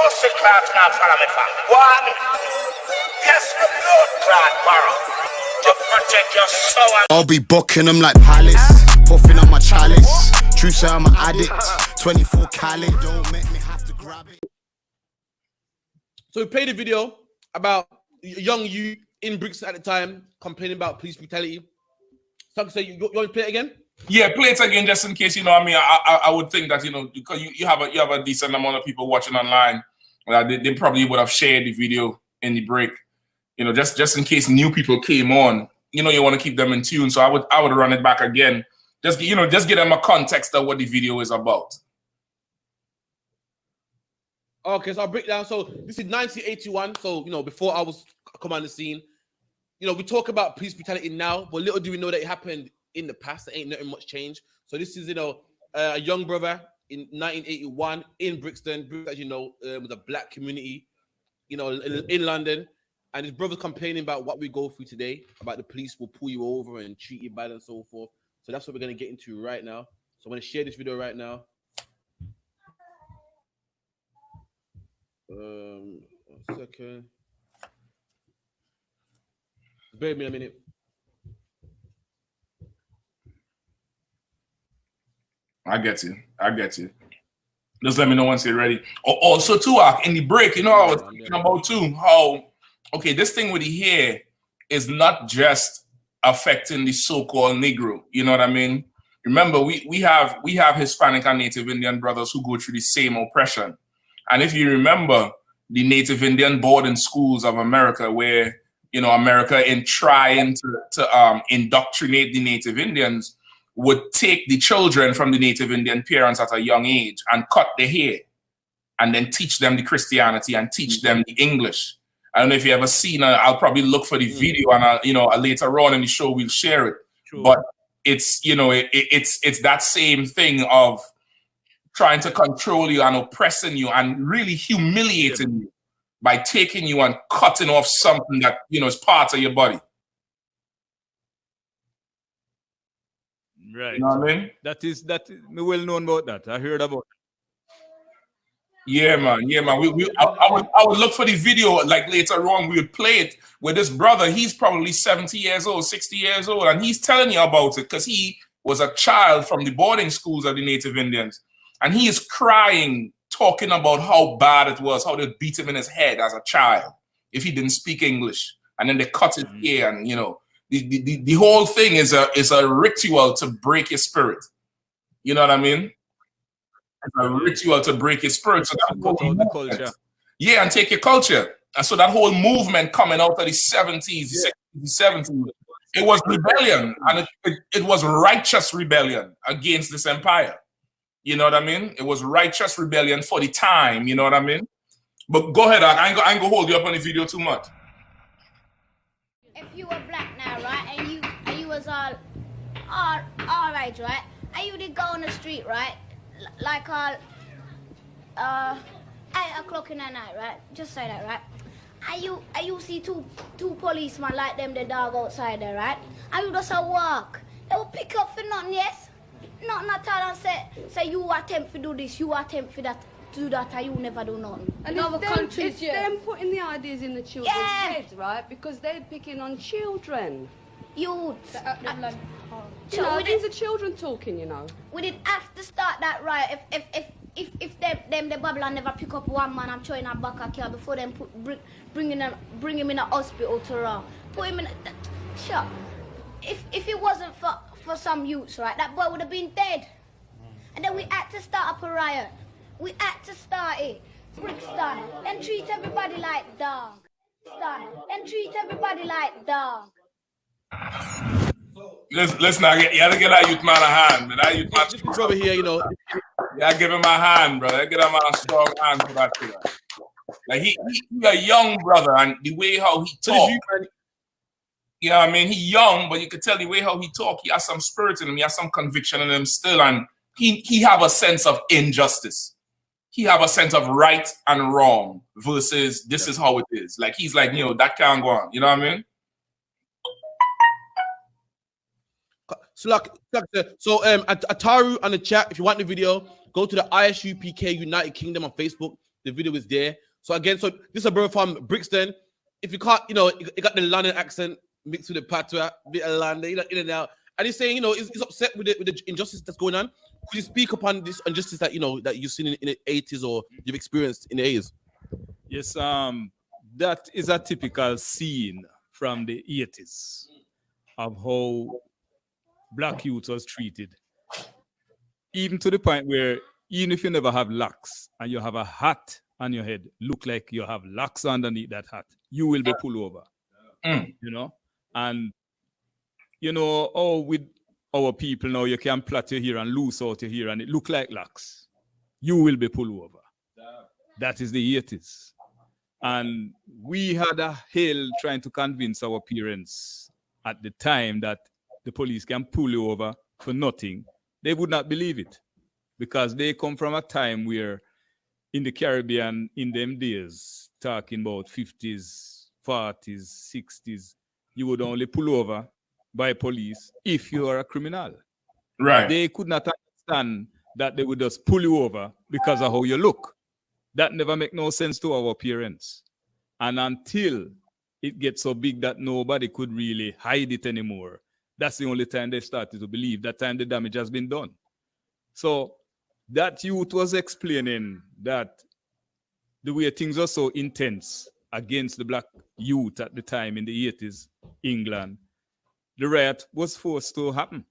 pussy clout now follow me from. One, yes, the blood clot borrow. To protect your soul. I'll be booking them like Palace, puffing on my chalice. True say I'm an addict, 24 Cali, don't make me have to grab it. So we played a video about a young youth in Brixton at the time complaining about police brutality. So I can say, you want to play it again? Yeah, play it again just in case, you know, I mean, I would think that, you know, because you have a decent amount of people watching online, they probably would have shared the video in the break, you know, just in case new people came on, you know, you want to keep them in tune. So I would run it back again. Just get them a context of what the video is about. Okay, so I'll break down. So this is 1981. So, you know, before I was come on the scene, you know, we talk about police brutality now, but little do we know that it happened in the past. There ain't nothing much change. So this is, you know, a young brother in 1981 in Brixton. Brixton, as you know, was a black community, you know, in London. And his brother's complaining about what we go through today, about the police will pull you over and treat you bad and so forth. So that's what we're going to get into right now. So I'm going to share this video right now. One second. Bear with me a minute. I get you. Just let me know once you're ready. Also, too, in the break, you know, I was thinking about too how, okay, this thing with the hair is not just affecting the so-called Negro. You know what I mean? Remember, we have Hispanic and Native Indian brothers who go through the same oppression. And if you remember, the Native Indian boarding schools of America, where, you know, America in trying to indoctrinate the Native Indians, would take the children from the Native Indian parents at a young age and cut their hair and then teach them the Christianity and teach them the English. I don't know if you ever seen it. I'll probably look for the video and you know, later on in the show we'll share it. Sure. But it's, you know, it's that same thing of trying to control you and oppressing you and really humiliating you by taking you and cutting off something that, you know, is part of your body. Right. You know what I mean? That is me well known about that. I heard about it. Yeah, man. I would look for the video like later on. We would play it with this brother. He's probably 70 years old, 60 years old, and he's telling you about it because he was a child from the boarding schools of the Native Indians. And he is crying, talking about how bad it was, how they beat him in his head as a child if he didn't speak English. And then they cut his hair, and you know, the whole thing is a ritual to break his spirit. You know what I mean? It's a ritual to break his spirit. So that the culture. Yeah, and take your culture. And so that whole movement coming out of the 70s, 60s, 70s, it was rebellion. And it was righteous rebellion against this empire. You know what I mean? It was righteous rebellion for the time. You know what I mean? But go ahead, I ain't gonna hold you up on the video too much. If you were black now, right, and you was all right, right, and you did go on the street, right, like all 8 o'clock in the night, right, just say that, right, and you see two policemen like them, the dog outside there, right, and you just walk, they will pick up for nothing, yes, nothing at all, and say you attempt to do this, you attempt for that, do that, and you never do nothing. And it's them putting the ideas in the children's heads, right? Because they're picking on children. Youth. You know, these are children talking, you know. We didn't have to start that right. If them the Babylon never pick up one man and throw in a back of car before them bring him in a hospital to put him in. Sure. If it wasn't for some youths, right, that boy would have been dead. And then we had to start up a riot. We had to start it. Brixton, then treat everybody like dog. Then treat everybody like dog. Listen, you gotta get that youth man a hand, man. That youth man. This brother here, you know. Yeah, I give him a hand, brother. I give him a strong hand for that thing. Like he a young brother, and the way how he talk. You know what I mean? He young, but you could tell the way how he talk. He has some spirit in him. He has some conviction in him still, and he have a sense of injustice. He have a sense of right and wrong versus this is how it is. Like he's like, you know, that can't go on. You know what I mean? So Ataru on the chat, if you want the video, go to the I.S.U.P.K United Kingdom on Facebook. The video is there. So again, so this is a brother from Brixton. If you can't, you know, he got the London accent mixed with the patois, bit of London, you know, in and out. And he's saying, you know, he's upset with the injustice that's going on. Could you speak upon this injustice that, you know, that you've seen in the 80s or you've experienced in the 80s? Yes, that is a typical scene from the 80s of how black youth was treated. Even to the point where even if you never have locks and you have a hat on your head, look like you have locks underneath that hat, you will be pulled over. You know? And you know, oh, with our people now, you can plait your hair and loose out your hair and it look like locks. You will be pulled over. That is the 80s. And we had a hell trying to convince our parents at the time that the police can pull you over for nothing. They would not believe it because they come from a time where in the Caribbean, in them days, talking about 50s, 40s, 60s, you would only pull over by police if you are a criminal. Right. They could not understand that they would just pull you over because of how you look. That never make no sense to our parents. And until it gets so big that nobody could really hide it anymore, that's the only time they started to believe. That time the damage has been done. So that youth was explaining that the way things were so intense against the black youth at the time in the 80s, England, the riot was forced to happen.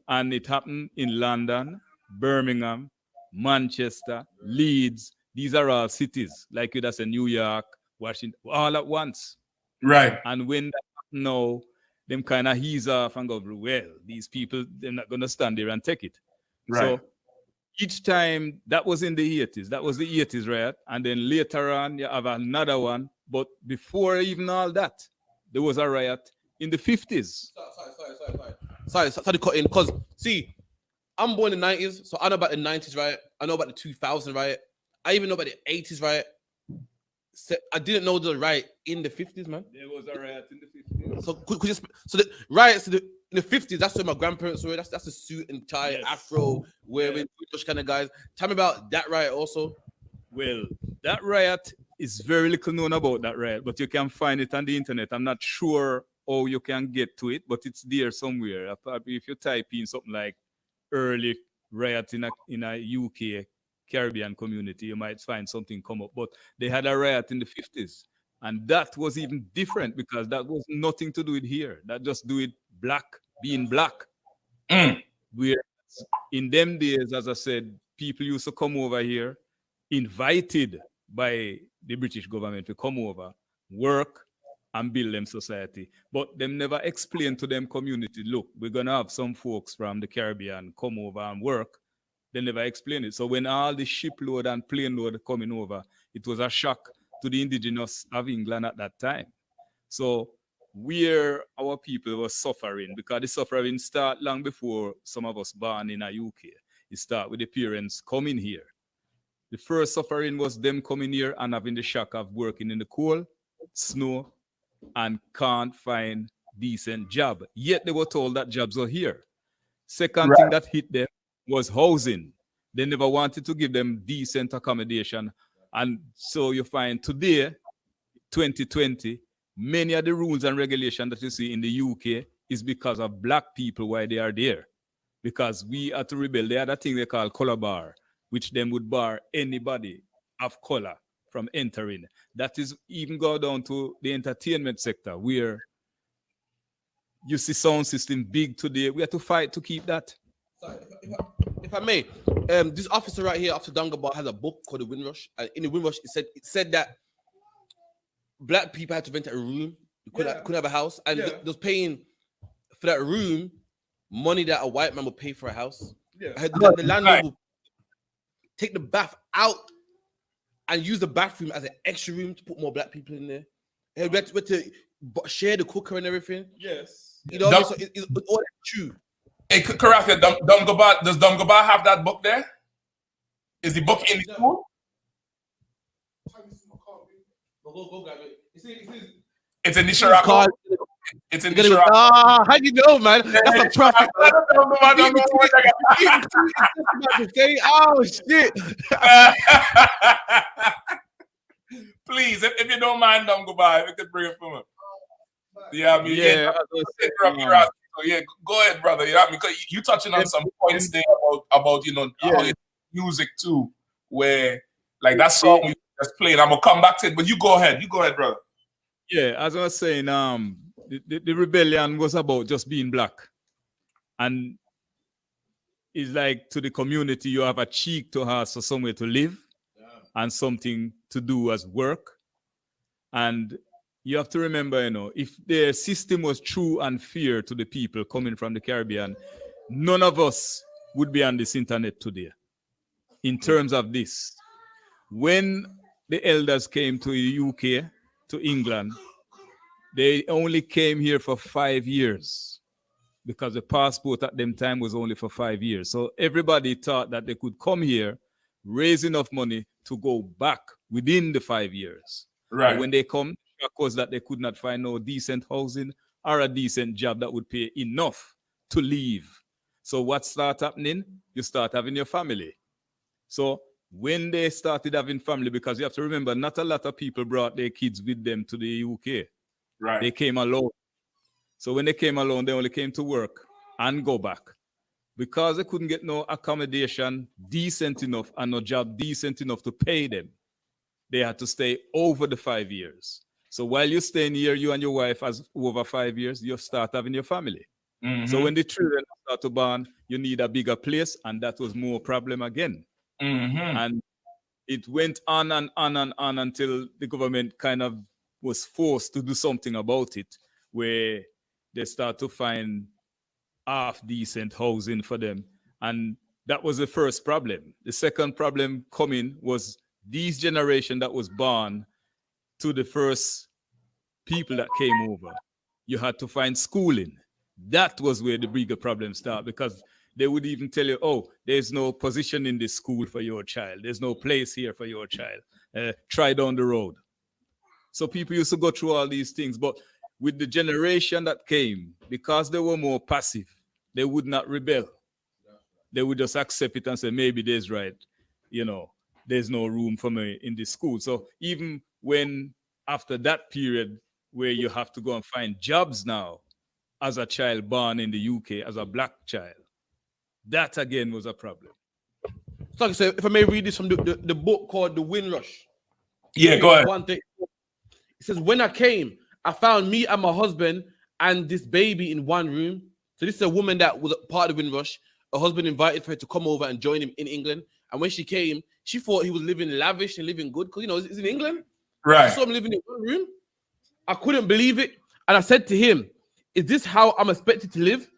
And it happened in London, Birmingham, Manchester, Leeds. These are all cities, like you say, New York, Washington, all at once. Right. And when that happened now, them kind of ease off and go, well, these people, they're not going to stand there and take it. Right. So each time, that was in the 80s. That was the 80s riot. And then later on, you have another one. But before even all that, there was a riot in the 50s. Sorry to cut in, because see, I'm born in the 90s, so I know about the 90s riot. I know about the 2000 riot. I even know about the 80s riot. So I didn't know the riot in the 50s, man. There was a riot in the 50s. So could you so the riots in the 50s, that's where my grandparents were. That's a suit and tie, Yes. afro, wearing those kind of guys. Tell me about that riot also. Well, that riot is very little known about that riot, but you can find it on the internet. I'm not sure how you can get to it, but it's there somewhere. Probably if you type in something like early riot in a UK Caribbean community, you might find something come up. But they had a riot in the 50s. And that was even different because that was nothing to do with here. That just do with black, being black. Where in them days, as I said, people used to come over here, invited by the British government to come over, work, and build them society. But them never explained to them community, look, we're going to have some folks from the Caribbean come over and work. They never explained it. So when all the shipload and plane load coming over, it was a shock to the indigenous of England at that time. So where our people were suffering, because the suffering started long before some of us born in a UK. It started with the parents coming here. The first suffering was them coming here and having the shock of working in the cold, snow, and can't find decent job. Yet they were told that jobs are here. Second thing that hit them was housing. They never wanted to give them decent accommodation. And so you find today, 2020, many of the rules and regulations that you see in the UK is because of black people why they are there. Because we had to rebel. They had a thing they call color bar, which them would bar anybody of color from entering. That is even go down to the entertainment sector where you see sound system big today. We have to fight to keep that. Sorry, if I may, this officer right here, Officer Dungabar, has a book called The Windrush. And in The Windrush, it said that black people had to rent a room. You couldn't have a house. And they was paying for that room money that a white man would pay for a house. Yeah. The landlord would take the bath out and use the bathroom as an extra room to put more black people in there. And we had to share the cooker and everything. Yes. You know what I mean? So it's all that true. Hey, correct. Does Dungabar have that book there? Is the book in the school? Go grab it. It's in the Shirago. It's in the Shirago. Ah, how you know, man? That's a traffic. Oh shit. please, if you don't mind, don't go by. We could bring it from him. Yeah, I mean, Yeah, yeah, go ahead, brother. Yeah, because you touching on some points there about how it's music too, where like that song we just played. I'm gonna come back to it, but you go ahead, brother. Yeah, as I was saying, the rebellion was about just being black, and it's like to the community you have a cheek to ask for somewhere to live and something to do as work, and you have to remember, if the system was true and fair to the people coming from the Caribbean, none of us would be on this internet today. In terms of this, when the elders came to the UK, to England, they only came here for 5 years because the passport at them time was only for 5 years. So everybody thought that they could come here, raise enough money to go back within the 5 years. Right. But when they come, because that they could not find no decent housing or a decent job that would pay enough to leave. So what started happening? You start having your family. So when they started having family, because you have to remember, not a lot of people brought their kids with them to the UK. Right. They came alone. So when they came alone, they only came to work and go back. Because they couldn't get no accommodation decent enough and no job decent enough to pay them, they had to stay over the 5 years. So while you're staying here, you and your wife, as over 5 years, you start having your family. Mm-hmm. So when the children start to born, you need a bigger place, and that was more problem again. Mm-hmm. And it went on and on and on until the government kind of was forced to do something about it, where they start to find half-decent housing for them. And that was the first problem. The second problem coming was these generation that was born to the first people that came over. You had to find schooling. That was where the bigger problem started, because they would even tell you, oh, there's no position in this school for your child. There's no place here for your child. Try down the road. So people used to go through all these things. But with the generation that came, because they were more passive, they would not rebel. They would just accept it and say, maybe there's right. There's no room for me in this school. So even when after that period where you have to go and find jobs now as a child born in the UK, as a black child, that again was a problem. So like I said, if I may read this from the book called The Windrush. Yeah, go ahead. It says, when I came, I found me and my husband and this baby in one room. So this is a woman that was a part of Windrush. Her husband invited her to come over and join him in England. And when she came, she thought he was living lavish and living good because, it's in England. Right. I saw him living in one room. I couldn't believe it. And I said to him, is this how I'm expected to live?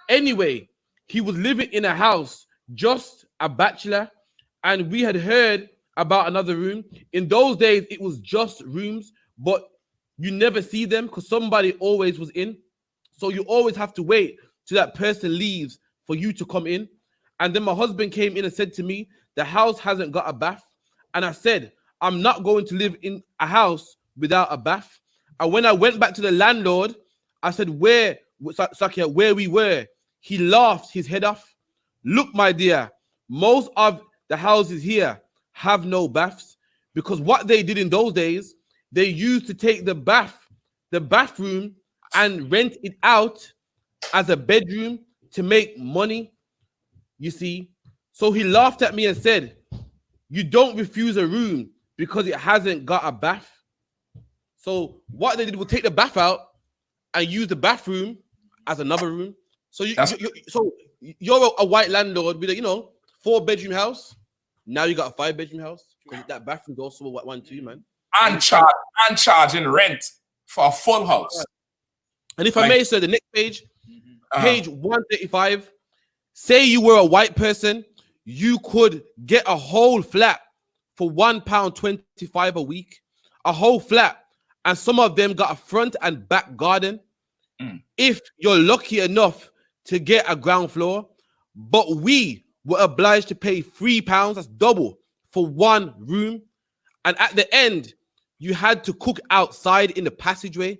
Anyway, he was living in a house, just a bachelor. And we had heard about another room. In those days, it was just rooms, but you never see them because somebody always was in. So you always have to wait till that person leaves for you to come in. And then my husband came in and said to me, the house hasn't got a bath. And I said, I'm not going to live in a house without a bath. And when I went back to the landlord, I said, where we were, he laughed his head off. Look, my dear, most of the houses here have no baths, because what they did in those days, they used to take the bathroom and rent it out as a bedroom to make money, you see. So he laughed at me and said, you don't refuse a room because it hasn't got a bath. So what they did was take the bath out and use the bathroom as another room. So you're a white landlord with a 4-bedroom house. Now you got a 5-bedroom house because that bathroom's also a one too, man. And charging rent for a full house. And if I may, sir, the next page, page 135. Say you were a white person, you could get a whole flat for £1.25 a week, a whole flat, and some of them got a front and back garden. If you're lucky enough to get a ground floor, but we were obliged to pay £3, that's double, for one room. And at the end, you had to cook outside in the passageway.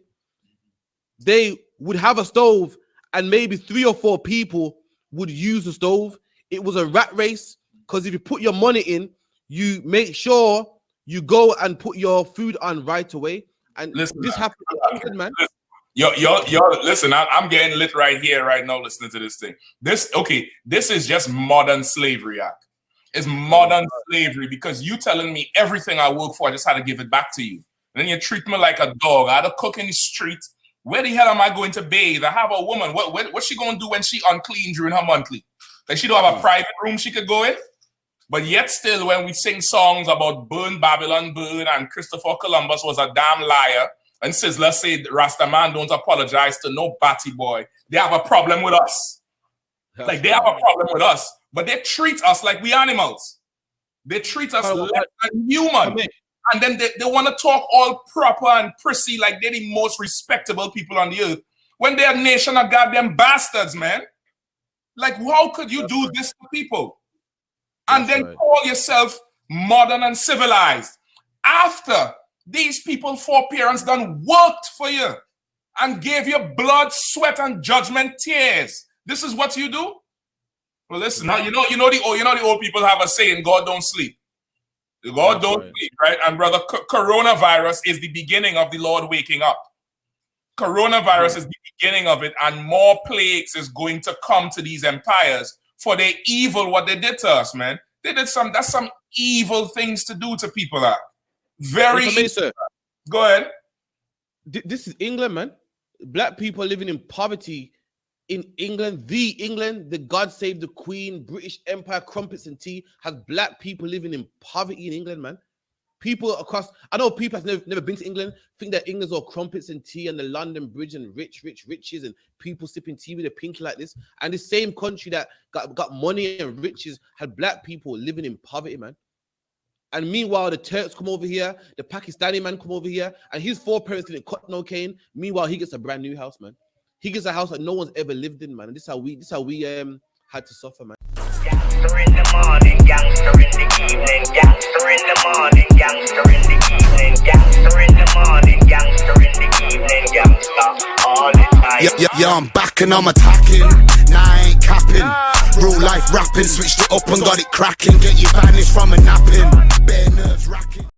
They would have a stove and maybe 3 or 4 people would use the stove. It was a rat race because if you put your money in, you make sure you go and put your food on right away. And Listen, this man. happened in England, man. Yo, listen, I'm getting lit right here, right now, listening to this thing. This is just modern slavery act. It's modern slavery because you telling me everything I work for, I just had to give it back to you. And then you treat me like a dog. I had to cook in the street. Where the hell am I going to bathe? I have a woman. What's she going to do when she unclean during her monthly? Like she don't have a private room she could go in? But yet still, when we sing songs about burn Babylon, burn, and Christopher Columbus was a damn liar, and says, let's say Rastaman don't apologize to no batty boy, they have a problem with us. They have a problem with us, but they treat us like we animals. They treat us less than human. And then they want to talk all proper and prissy like they're the most respectable people on the earth when they're a nation of goddamn bastards, man. Like, how could you do this to people? And then call yourself modern and civilized after these people, foreparents, done worked for you and gave you blood, sweat, and judgment tears. This is what you do? Well, listen, now you know the old people have a saying, God don't sleep. God don't sleep, right? And brother, coronavirus is the beginning of the Lord waking up. Coronavirus is the beginning of it, and more plagues is going to come to these empires for their evil, what they did to us, man. That's some evil things to do to people. Very evil. Go ahead. This is England, man. Black people living in poverty in England. The God Save the Queen, British Empire, crumpets and tea has black people living in poverty in England, man. People across, I know people have never been to England, think that England's all crumpets and tea and the London Bridge and riches and people sipping tea with a pinky like this. And the same country that got money and riches had black people living in poverty, man. And meanwhile, the Turks come over here, the Pakistani man come over here, and his foreparents didn't cut no cane. Meanwhile, he gets a brand new house, man. He gets a house that no one's ever lived in, man. And this is how we had to suffer, man. Gangster in the morning, gangster in the evening, gangster in the morning, gangster in the evening, gangster in the morning, gangster in the evening, gangster all the time. Yeah, I'm back and I'm attacking. Nah, I ain't capping. Real life rapping, switched it up and got it cracking. Get you vanished from a napping. Bare nerves racking.